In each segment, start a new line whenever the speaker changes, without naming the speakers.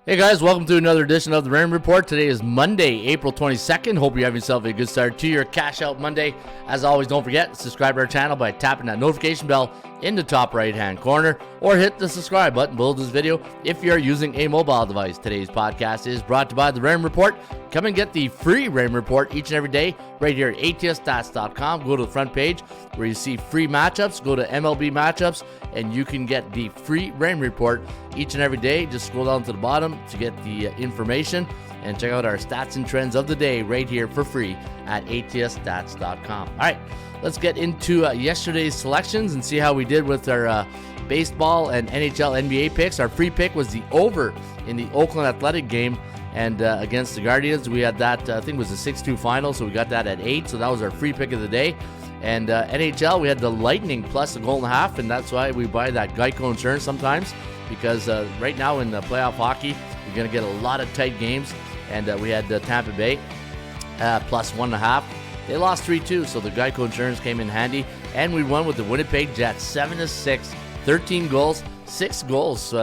Hey guys, welcome to another edition of the Raymond Report. Today is Monday, April 22nd. Hope you have yourself a good start to your Cash Out Monday. As always, don't forget to subscribe to our channel by tapping that notification bell in the top right hand corner, or hit the subscribe button below this video if you're using a mobile device. Today's podcast is brought to you by the Raymond Report. Come and get the free Raymond Report each and every day right here at atsstats.com. Go to the front page where you see free matchups. Go to MLB matchups and you can get the free Raymond Report each and every day. Just scroll down to the bottom to get the information and check out our stats and trends of the day right here for free at atsstats.com. All right, let's get into yesterday's selections and see how we did with our baseball and NHL NBA picks. Our free pick was the over in the Oakland Athletic game and against the Guardians. We had that, I think it was a 6-2 final, so we got that at 8, so that was our free pick of the day. And NHL, we had the Lightning plus a goal and a half, and that's why we buy that Geico insurance sometimes, because right now in the playoff hockey, you're going to get a lot of tight games, and we had Tampa Bay plus 1.5. They lost 3-2, so the Geico insurance came in handy, and we won with the Winnipeg Jets 7-6, 13 goals, 6 goals.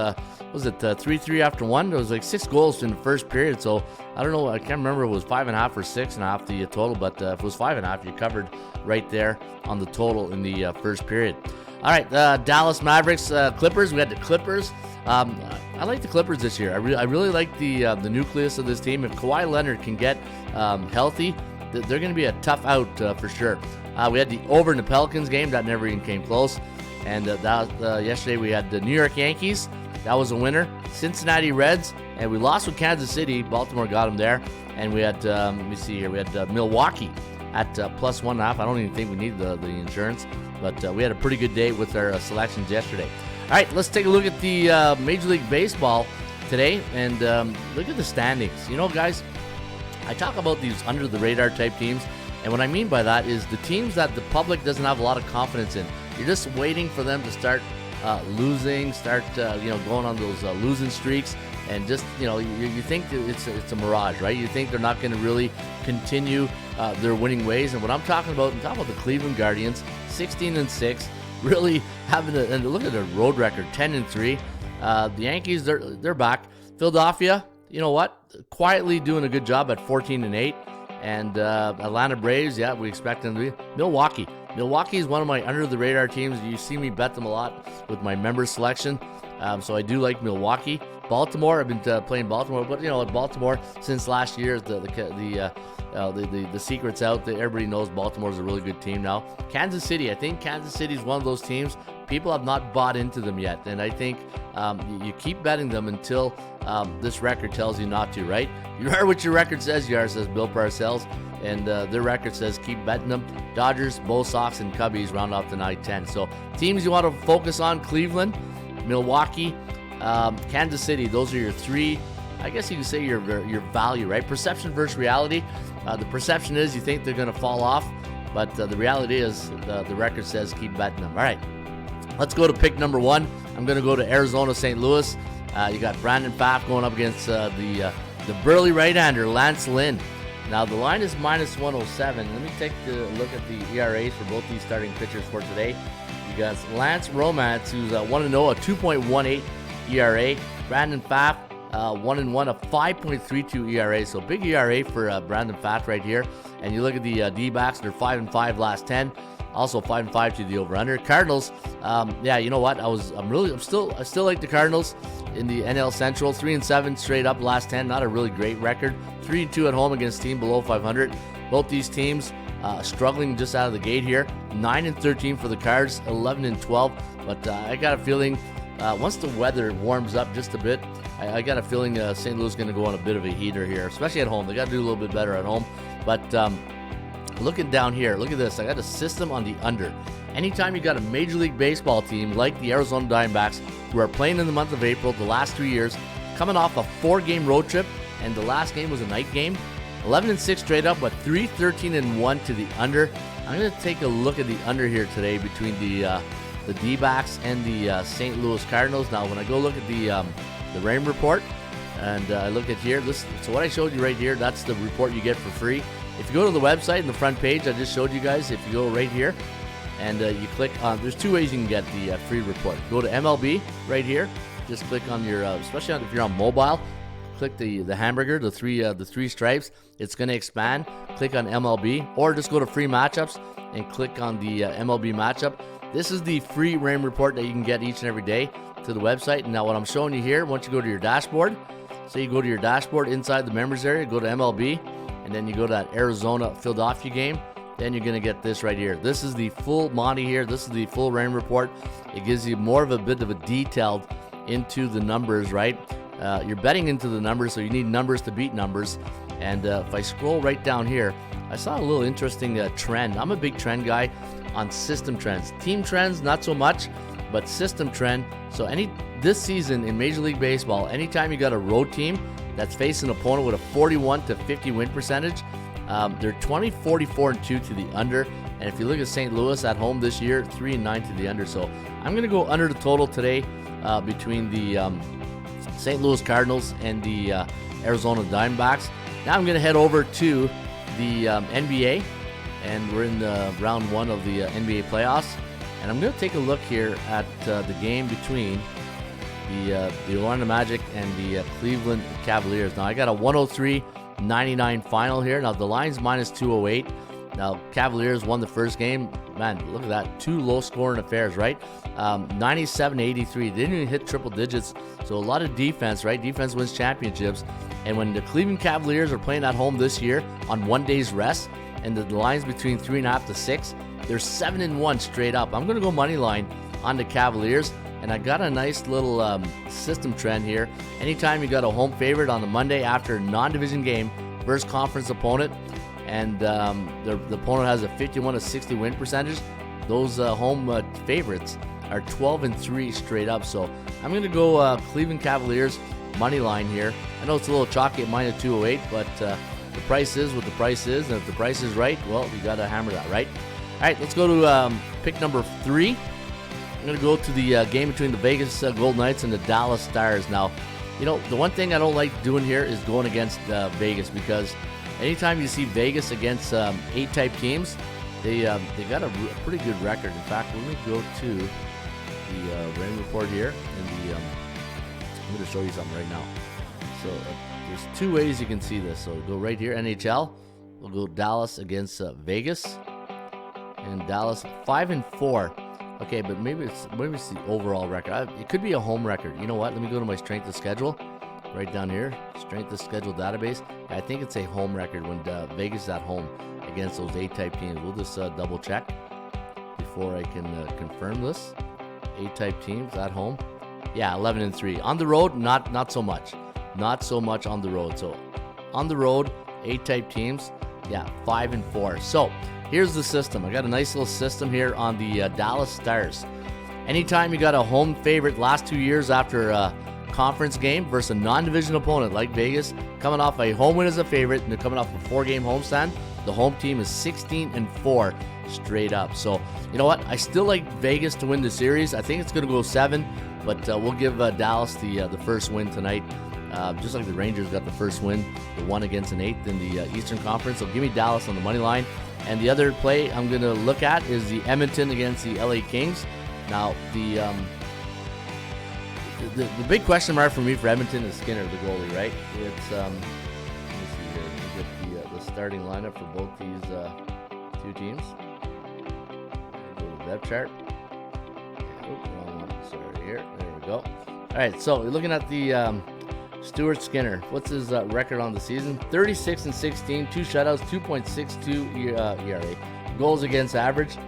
Was it 3-3 after one? There was like 6 goals in the first period, so I don't know, I can't remember if it was 5.5 or 6.5 the total, but if it was 5.5, you covered right there on the total in the first period. All right, Dallas Mavericks, Clippers. We had the Clippers. I like the Clippers this year. I really like the nucleus of this team. If Kawhi Leonard can get healthy, they're going to be a tough out for sure. We had the over in the Pelicans game. That never even came close. And yesterday we had the New York Yankees. That was a winner. Cincinnati Reds, and we lost with Kansas City. Baltimore got them there. And we had, let me see here, we had Milwaukee at plus 1.5. I don't even think we need the insurance, but we had a pretty good day with our selections yesterday. All right, let's take a look at the Major League Baseball today and look at the standings. You know, guys, I talk about these under-the-radar type teams, and what I mean by that is the teams that the public doesn't have a lot of confidence in. You're just waiting for them to start losing, going on those losing streaks, and just, you think that it's a mirage, right? You think they're not going to really continue their winning ways. And what I'm talking about the Cleveland Guardians, 16-6, really having and look at their road record, 10-3. The Yankees, they're back. Philadelphia, you know what? Quietly doing a good job at 14-8. And Atlanta Braves, yeah, we expect them to be. Milwaukee is one of my under-the-radar teams. You see me bet them a lot with my member selection, so I do like Milwaukee. Baltimore, I've been playing Baltimore, but at Baltimore since last year, the secret's out. Everybody knows Baltimore's a really good team now. Kansas City, I think Kansas City is one of those teams. People have not bought into them yet, and I think you keep betting them until this record tells you not to, right? You are what your record says you are, says Bill Parcells, and their record says keep betting them. Dodgers, Bo Sox, and Cubbies round off the night 10. So teams you want to focus on: Cleveland, Milwaukee, Kansas City. Those are your three, I guess you can say your value, right? Perception versus reality. The perception is you think they're going to fall off, but the reality is the record says keep betting them. All right, let's go to pick number 1. I'm going to go to Arizona, St. Louis. You got Brandon Pfaff going up against the burly right-hander, Lance Lynn. Now, the line is minus 107. Let me take a look at the ERAs for both these starting pitchers for today. You got Lance Romance, who's 1-0, a 2.18 ERA. Brandon Pfaff, 1-1, a 5.32 ERA. So big ERA for Brandon Pfaff right here. And you look at the D-backs, they're 5-5 last 10. Also 5-5 to the over/under. Cardinals, you know what? I still like the Cardinals in the NL Central. 3-7 straight up last 10. Not a really great record. 3-2 at home against team below 500. Both these teams struggling just out of the gate here. 9-13 for the Cards. 11-12. But I got a feeling once the weather warms up just a bit, I got a feeling St. Louis is going to go on a bit of a heater here, especially at home. They got to do a little bit better at home. But looking down here, look at this. I got a system on the under. Anytime you got a Major League Baseball team like the Arizona Diamondbacks, who are playing in the month of April, the last 3 years, coming off a 4-game road trip, and the last game was a night game, 11-6 straight up, but 3-13-1 to the under. I'm going to take a look at the under here today between the D-backs and the St. Louis Cardinals. Now, when I go look at the Raymond Report, and I look at here, so what I showed you right here, that's the report you get for free. If you go to the website in the front page, I just showed you guys, if you go right here, and you click on, there's 2 ways you can get the free report. Go to MLB right here, just click on your, especially if you're on mobile, click the hamburger, the three stripes. It's going to expand. Click on MLB, or just go to free matchups and click on the MLB matchup. This is the free Raymond report that you can get each and every day to the website. And now what I'm showing you here, once you go to your dashboard, so you go to your dashboard inside the members area, go to MLB, and then you go to that Arizona-Philadelphia game, then you're going to get this right here. This is the full Monty here. This is the full Raymond report. It gives you more of a bit of a detailed into the numbers, right? You're betting into the numbers, so you need numbers to beat numbers. And if I scroll right down here, I saw a little interesting trend. I'm a big trend guy on system trends. Team trends, not so much, but system trend. So this season in Major League Baseball, anytime you got a road team that's facing an opponent with a 41 to 50 win percentage, they're 20, 44, and 2 to the under. And if you look at St. Louis at home this year, 3 and 9 to the under. So I'm going to go under the total today between the St. Louis Cardinals and the Arizona Diamondbacks. Now I'm going to head over to the NBA, and we're in round 1 of the NBA playoffs. And I'm going to take a look here at the game between the Orlando Magic and the Cleveland Cavaliers. Now I got a 103-99 final here. Now the line's minus 208. Now Cavaliers won the first game. Man, look at that. 2 low-scoring affairs, right? 97-83. They didn't even hit triple digits. So a lot of defense, right? Defense wins championships. And when the Cleveland Cavaliers are playing at home this year on 1 day's rest, and the line's between 3.5 to 6, they're 7-1 straight up. I'm going to go money line on the Cavaliers. And I got a nice little system trend here. Anytime you got a home favorite on the Monday after a non-division game versus conference opponent, and the opponent has a 51 to 60 win percentage, those home favorites are 12-3 straight up. So I'm going to go Cleveland Cavaliers money line here. I know it's a little chalky at minus 208, but the price is what the price is, and if the price is right, well, you got to hammer that, right? All right, let's go to pick number 3. I'm going to go to the game between the Vegas Golden Knights and the Dallas Stars. Now, you know, the one thing I don't like doing here is going against Vegas, because anytime you see Vegas against 8-type teams, they got a pretty good record. In fact, let me go to the Rain report here, and I'm going to show you something right now. So there's 2 ways you can see this. So go right here, NHL. We'll go Dallas against Vegas, and Dallas 5-4. Okay, but maybe it's the overall record. It could be a home record. You know what? Let me go to my strength of schedule right down here. Strength of schedule database. I think it's a home record when Vegas is at home against those 8-type teams. We'll just double check before I can confirm this. 8-type teams at home. Yeah, 11-3. On the road, not so much. Not so much on the road. So on the road, 8-type teams, yeah, 5-4. So here's the system. I got a nice little system here on the Dallas Stars. Anytime you got a home favorite last 2 years after a conference game versus a non-division opponent like Vegas, coming off a home win as a favorite, and they're coming off a 4-game homestand, the home team is 16-4 straight up. So, you know what? I still like Vegas to win the series. I think it's going to go 7, but we'll give Dallas the first win tonight. Just like the Rangers got the first win, the 1 against an 8th in the Eastern Conference. So give me Dallas on the money line. And the other play I'm going to look at is the Edmonton against the LA Kings. Now, the big question mark for me for Edmonton is Skinner, the goalie, right? It's let me see here. Let me get the starting lineup for both these 2 teams. Go to the depth chart. Wrong one. Sorry, here. There we go. All right, so we're looking at the Stuart Skinner. What's his record on the season? 36-16, 2 shutouts, 2.62 ERA. Goals against average.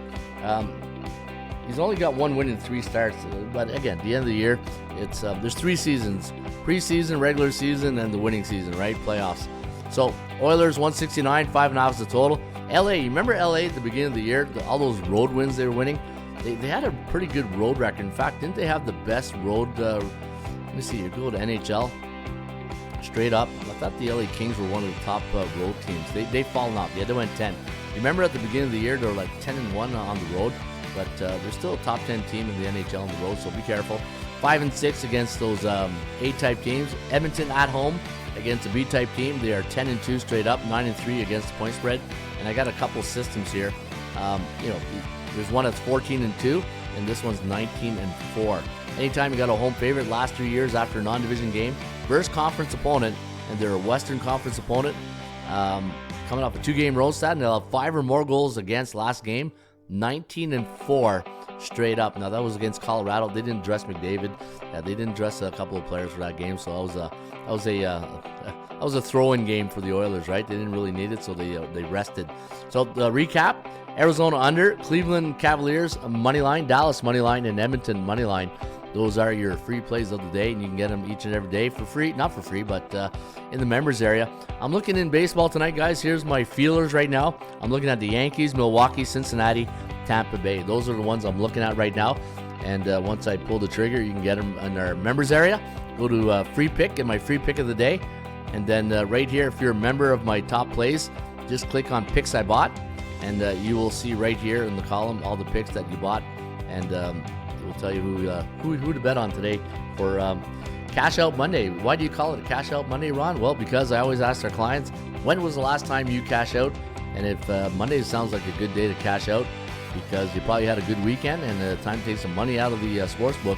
He's only got 1 win in 3 starts. But again, at the end of the year, it's there's 3 seasons: preseason, regular season, and the winning season, right? Playoffs. So Oilers 169, 5.5 is the total. LA, you remember LA at the beginning of the year? All those road wins they were winning. They had a pretty good road record. In fact, didn't they have the best road? Let me see here. Go to NHL. Straight up, I thought the LA Kings were one of the top road teams. They've fallen off. Yeah, they went 10. Remember at the beginning of the year, they were like 10-1 on the road, but they're still a top 10 team in the NHL on the road, so be careful. 5-6 against those 8-type teams. Edmonton at home against a B-type team. They are 10-2 straight up, 9-3 against the point spread. And I got a couple systems here. You know, there's one that's 14-2, and this one's 19-4. Anytime you got a home favorite last 3 years after a non-division game versus conference opponent, and they're a Western Conference opponent. Coming off a 2-game road stat, and they'll have 5 or more goals against last game, 19-4 straight up. Now that was against Colorado. They didn't dress McDavid. They didn't dress a couple of players for that game, so that was a throw-in game for the Oilers, right? They didn't really need it, so they rested. So the recap: Arizona under, Cleveland Cavaliers money line, Dallas money line, and Edmonton money line. Those are your free plays of the day, and you can get them each and every day for free. Not for free, but in the members area. I'm looking in baseball tonight, guys. Here's my feelers right now. I'm looking at the Yankees, Milwaukee, Cincinnati, Tampa Bay. Those are the ones I'm looking at right now. And once I pull the trigger, you can get them in our members area. Go to free pick, get my free pick of the day. And then right here, if you're a member of my top plays, just click on picks I bought. And you will see right here in the column all the picks that you bought. And we'll tell you who to bet on today for Cash Out Monday. Why do you call it a Cash Out Monday, Ron? Well, because I always ask our clients, when was the last time you cash out? And if Monday sounds like a good day to cash out, because you probably had a good weekend and time to take some money out of the sports book,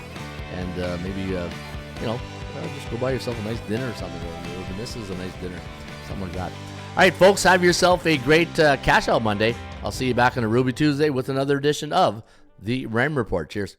and maybe just go buy yourself a nice dinner or something, or the missus a nice dinner, something like that. All right, folks, have yourself a great Cash Out Monday. I'll see you back on a Ruby Tuesday with another edition of the Ram Report. Cheers.